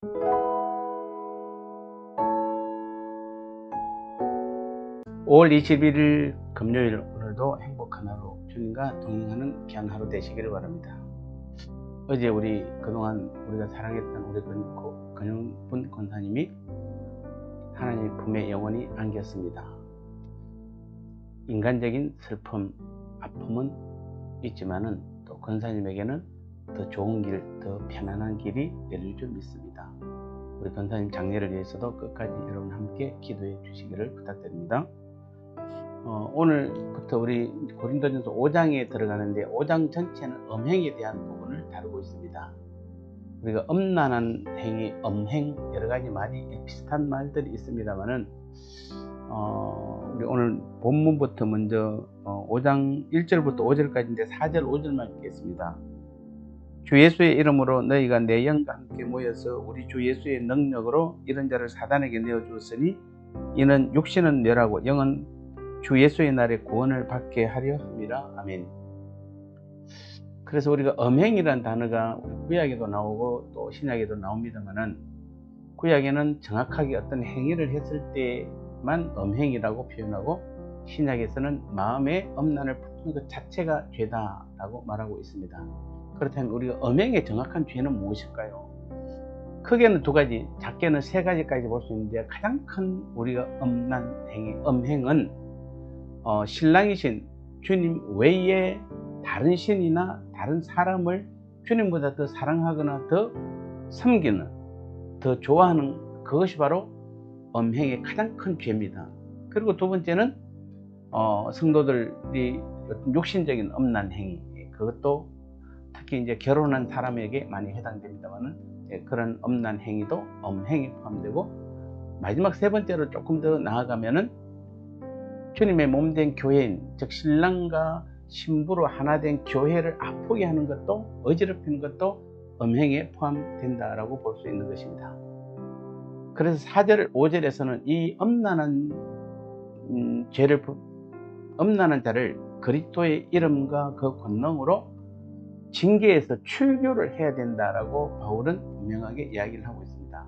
5월 21일 금요일, 오늘도 행복한 하루, 주님과 동행하는 귀한 하루 되시기를 바랍니다. 어제 우리 그동안 우리가 사랑했던 우리 근영분 권사님이 하나님 품에 영원히 안겼습니다. 인간적인 슬픔, 아픔은 있지만은 또 권사님에게는 더 좋은 길, 더 편안한 길이 열릴 줄 믿습니다. 우리 권사님 장례를 위해서도 끝까지 여러분 함께 기도해 주시기를 부탁드립니다. 오늘부터 우리 고린도전서 5장에 들어가는데 5장 전체는 음행에 대한 부분을 다루고 있습니다. 우리가 음란한 행위, 음행, 여러가지 말이 비슷한 말들이 있습니다만은 우리 오늘 본문부터 먼저 5장 1절부터 5절까지인데 4절 5절만 읽겠습니다. 주 예수의 이름으로 너희가 내 영과 함께 모여서 우리 주 예수의 능력으로 이런 자를 사단에게 내어주었으니 이는 육신은 멸하고 영은 주 예수의 날에 구원을 받게 하려 함이라. 아멘. 그래서 우리가 음행이라는 단어가 구약에도 나오고 또 신약에도 나옵니다만은, 구약에는 정확하게 어떤 행위를 했을 때만 음행이라고 표현하고, 신약에서는 마음의 음란을 품는 것 자체가 죄다라고 말하고 있습니다. 그렇다면 우리가 음행의 정확한 죄는 무엇일까요? 크게는 두 가지, 작게는 세 가지까지 볼 수 있는데, 가장 큰 우리가 음란 행위, 음행은 신랑이신 주님 외에 다른 신이나 다른 사람을 주님보다 더 사랑하거나 더 섬기는, 더 좋아하는, 그것이 바로 음행의 가장 큰 죄입니다. 그리고 두 번째는 성도들이 어떤 육신적인 음란 행위, 그것도 특히 이제 결혼한 사람에게 많이 해당됩니다만은, 그런 음란 행위도 음행에 포함되고, 마지막 세 번째로 조금 더 나아가면은 주님의 몸된 교회인, 즉 신랑과 신부로 하나 된 교회를 아프게 하는 것도, 어지럽히는 것도 음행에 포함된다라고 볼 수 있는 것입니다. 그래서 4절 5절에서는 이 음란한 자를 그리스도의 이름과 그 권능으로 징계해서 출교를 해야 된다라고 바울은 분명하게 이야기를 하고 있습니다.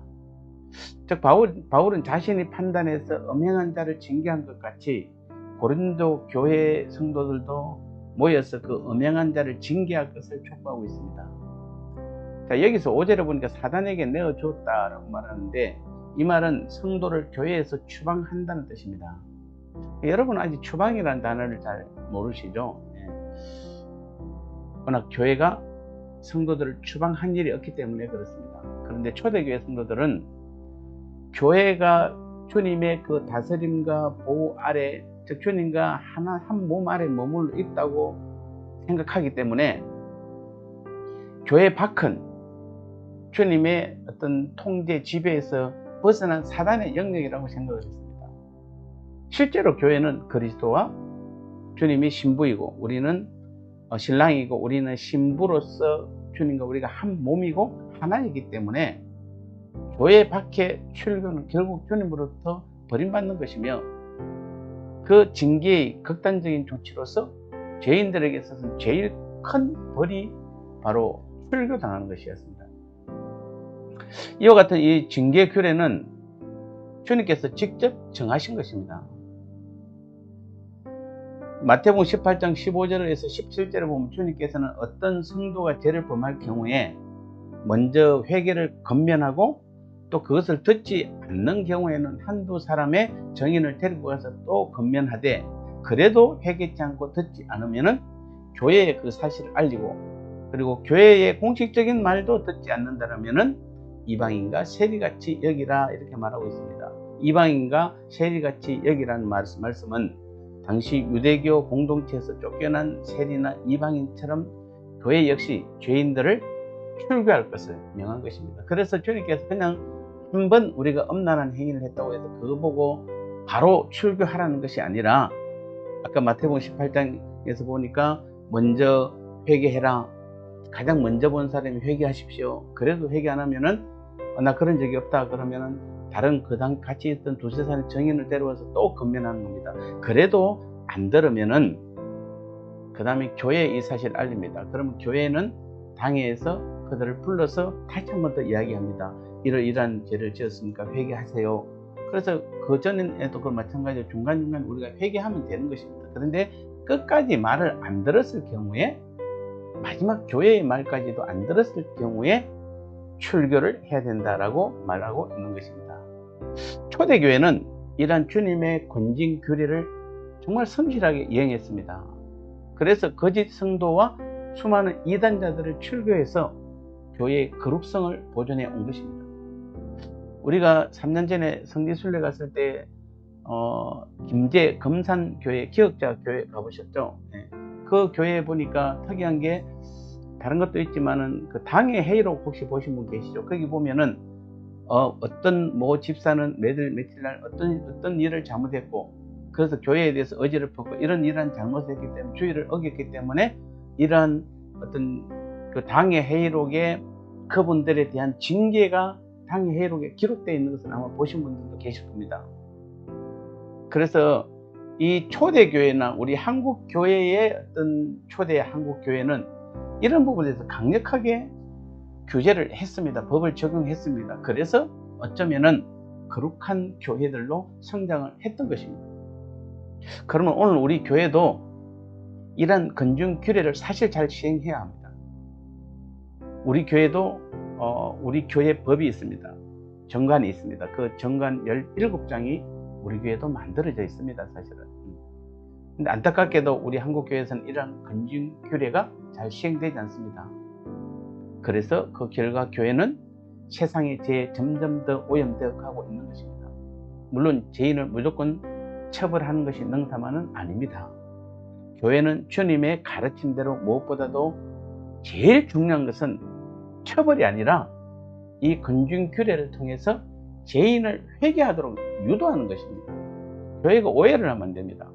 즉 바울은 자신이 판단해서 음행한 자를 징계한 것 같이 고린도 교회 성도들도 모여서 그 음행한 자를 징계할 것을 촉구하고 있습니다. 자, 여기서 5절에 보니까 사단에게 내어주었다라고 말하는데, 이 말은 성도를 교회에서 추방한다는 뜻입니다. 여러분 아직 추방이라는 단어를 잘 모르시죠? 워낙 교회가 성도들을 추방한 일이 없기 때문에 그렇습니다. 그런데 초대교회 성도들은 교회가 주님의 그 다스림과 보호 아래, 즉 주님과 한 몸 아래 머물러 있다고 생각하기 때문에 교회 밖은 주님의 어떤 통제 지배에서 벗어난 사단의 영역이라고 생각을 했습니다. 실제로 교회는 그리스도와 주님이 신부이고 우리는 신랑이고 우리는 신부로서 주님과 우리가 한 몸이고 하나이기 때문에 교회 밖의 출교는 결국 주님으로부터 버림받는 것이며, 그 징계의 극단적인 조치로서 죄인들에게 있어서는 제일 큰 벌이 바로 출교당하는 것이었습니다. 이와 같은 이 징계 규례는 주님께서 직접 정하신 것입니다. 마태복음 18장 15절에서 17절에 보면 주님께서는 어떤 성도가 죄를 범할 경우에 먼저 회개를 권면하고, 또 그것을 듣지 않는 경우에는 한두 사람의 증인을 데리고 가서 또 권면하되, 그래도 회개치 않고 듣지 않으면은 교회에 그 사실을 알리고, 그리고 교회의 공식적인 말도 듣지 않는다면은 이방인과 세리같이 여기라, 이렇게 말하고 있습니다. 이방인과 세리같이 여기라는 말씀은 당시 유대교 공동체에서 쫓겨난 세리나 이방인처럼 교회 역시 죄인들을 출교할 것을 명한 것입니다. 그래서 주님께서 그냥 한번 우리가 음란한 행위를 했다고 해서 그거 보고 바로 출교하라는 것이 아니라, 아까 마태복음 18장에서 보니까 먼저 회개해라, 가장 먼저 본 사람이 회개하십시오. 그래도 회개 안 하면은 나 그런 적이 없다 그러면은 다른 같이 있던 두세 사람의 증인을 데려와서 또 권면하는 겁니다. 그래도 안 들으면은 그 다음에 교회에 이 사실을 알립니다. 그러면 교회는 당회에서 그들을 불러서 다시 한 번 더 이야기합니다. 이러이러한 죄를 지었으니까 회개하세요. 그래서 그 전에도 그 마찬가지로 중간중간 우리가 회개하면 되는 것입니다. 그런데 끝까지 말을 안 들었을 경우에, 마지막 교회의 말까지도 안 들었을 경우에 출교를 해야 된다라고 말하고 있는 것입니다. 초대교회는 이러한 주님의 권징 규례를 정말 성실하게 이행했습니다. 그래서 거짓 성도와 수많은 이단자들을 출교해서 교회의 거룩성을 보존해 온 것입니다. 우리가 3년 전에 성지순례 갔을 때 김제 금산교회 기억자교회 가보셨죠? 네. 그 교회에 보니까 특이한 게, 다른 것도 있지만은 그 당의 회의록 혹시 보신 분 계시죠? 거기 보면은 어떤 모 집사는 며칠 날 어떤 일을 잘못했고, 그래서 교회에 대해서 의지를 뻗고 이러한 잘못을 했기 때문에, 주의를 어겼기 때문에 이러한 어떤 그 당의 회의록에 그분들에 대한 징계가 당의 회의록에 기록되어 있는 것을 아마 보신 분들도 계실 겁니다. 그래서 이 초대교회나 우리 한국교회의 어떤 초대 한국교회는 이런 부분에 대해서 강력하게 규제를 했습니다. 법을 적용했습니다. 그래서 어쩌면은 거룩한 교회들로 성장을 했던 것입니다. 그러면 오늘 우리 교회도 이런 건중 규례를 사실 잘 시행해야 합니다. 우리 교회도 우리 교회 법이 있습니다. 정관이 있습니다. 그 정관 17장이 우리 교회도 만들어져 있습니다. 사실은. 근데 안타깝게도 우리 한국교회에서는 이런 건중 규례가 잘 시행되지 않습니다. 그래서 그 결과 교회는 세상의 죄에 점점 더 오염되어 가고 있는 것입니다. 물론 죄인을 무조건 처벌하는 것이 능사만은 아닙니다. 교회는 주님의 가르침대로 무엇보다도 제일 중요한 것은 처벌이 아니라 이 건중 규례를 통해서 죄인을 회개하도록 유도하는 것입니다. 교회가 오해를 하면 안 됩니다.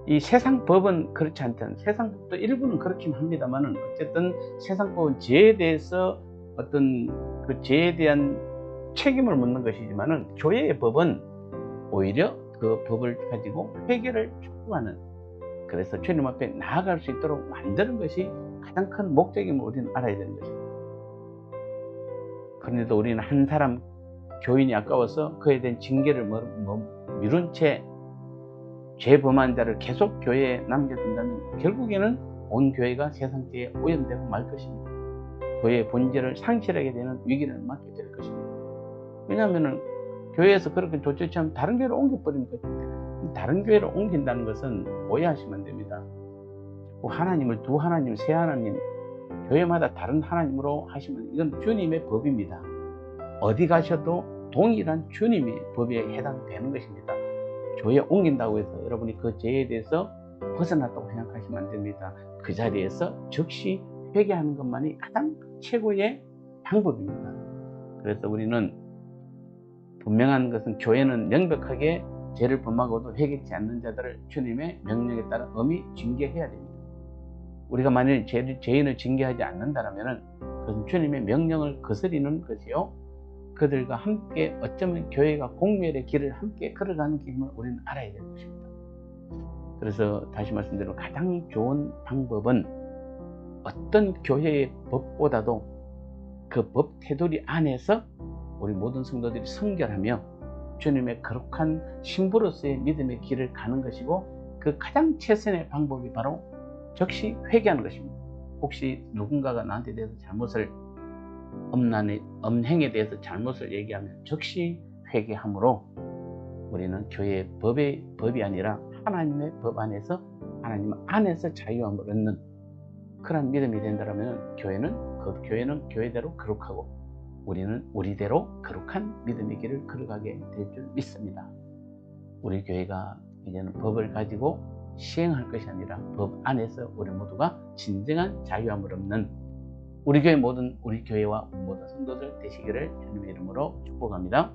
이 세상 법은 그렇지 않다는, 세상 법도 일부는 그렇긴 합니다만은, 어쨌든 세상 법은 죄에 대해서 어떤 그 죄에 대한 책임을 묻는 것이지만은, 교회의 법은 오히려 그 법을 가지고 회개를 촉구하는, 그래서 주님 앞에 나아갈 수 있도록 만드는 것이 가장 큰 목적임을 우리는 알아야 되는 것입니다. 그런데도 우리는 한 사람 교인이 아까워서 그에 대한 징계를 미룬 채 죄범한 자를 계속 교회에 남겨둔다면 결국에는 온 교회가 세상죄에 오염되고 말 것입니다. 교회의 본질을 상실하게 되는 위기를 맞게 될 것입니다. 왜냐하면 교회에서 그렇게 조치치 하면 다른 교회로 옮겨버리는 것입니다. 다른 교회로 옮긴다는 것은 오해하시면 안 됩니다. 하나님을 두 하나님, 세 하나님, 교회마다 다른 하나님으로 하시면 이건 주님의 법입니다. 어디 가셔도 동일한 주님의 법에 해당되는 것입니다. 교회에 옮긴다고 해서 여러분이 그 죄에 대해서 벗어났다고 생각하시면 안 됩니다. 그 자리에서 즉시 회개하는 것만이 가장 최고의 방법입니다. 그래서 우리는 분명한 것은, 교회는 명백하게 죄를 범하고도 회개치 않는 자들을 주님의 명령에 따라 엄히 징계해야 됩니다. 우리가 만일 죄인을 징계하지 않는다면 그것은 주님의 명령을 거스리는 것이요, 그들과 함께 어쩌면 교회가 공멸의 길을 함께 걸어가는 길임을 우리는 알아야 될 것입니다. 그래서 다시 말씀드리면 가장 좋은 방법은 어떤 교회의 법보다도 그 법 테두리 안에서 우리 모든 성도들이 성결하며 주님의 거룩한 신부로서의 믿음의 길을 가는 것이고, 그 가장 최선의 방법이 바로 즉시 회개하는 것입니다. 혹시 누군가가 나한테 대해서 잘못을, 음행에 대해서 잘못을 얘기하면 즉시 회개함으로 우리는 교회의 법이 아니라 하나님의 법 안에서, 하나님 안에서 자유함을 얻는 그런 믿음이 된다면 교회는 교회대로 거룩하고 우리는 우리대로 거룩한 믿음의 길을 걸어가게 될 줄 믿습니다. 우리 교회가 이제는 법을 가지고 시행할 것이 아니라 법 안에서 우리 모두가 진정한 자유함을 얻는 우리 교회와 모든 성도들 되시기를 주님의 이름으로 축복합니다.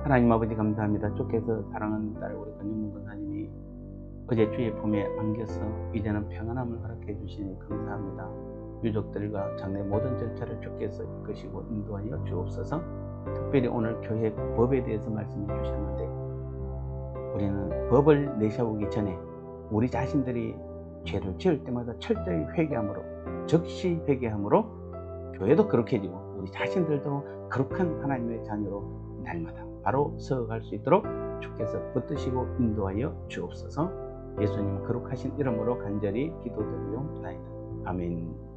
하나님 아버지 감사합니다. 주께서 사랑하는 딸 우리 권영문 권사님이 어제 주의 품에 안겨서 이제는 평안함을 허락해 주시니 감사합니다. 유족들과 장래 모든 절차를 주께서 이끄시고 인도하여 주옵소서. 특별히 오늘 교회 법에 대해서 말씀해 주셨는데, 우리는 법을 내세우기 전에 우리 자신들이 죄를 지을 때마다 철저히 회개함으로 즉시 회개함으로 교회도 거룩해지고 우리 자신들도 거룩한 하나님의 자녀로 날마다 바로 서갈 수 있도록 주께서 붙드시고 인도하여 주옵소서. 예수님 거룩하신 이름으로 간절히 기도드리옵나이다. 아멘.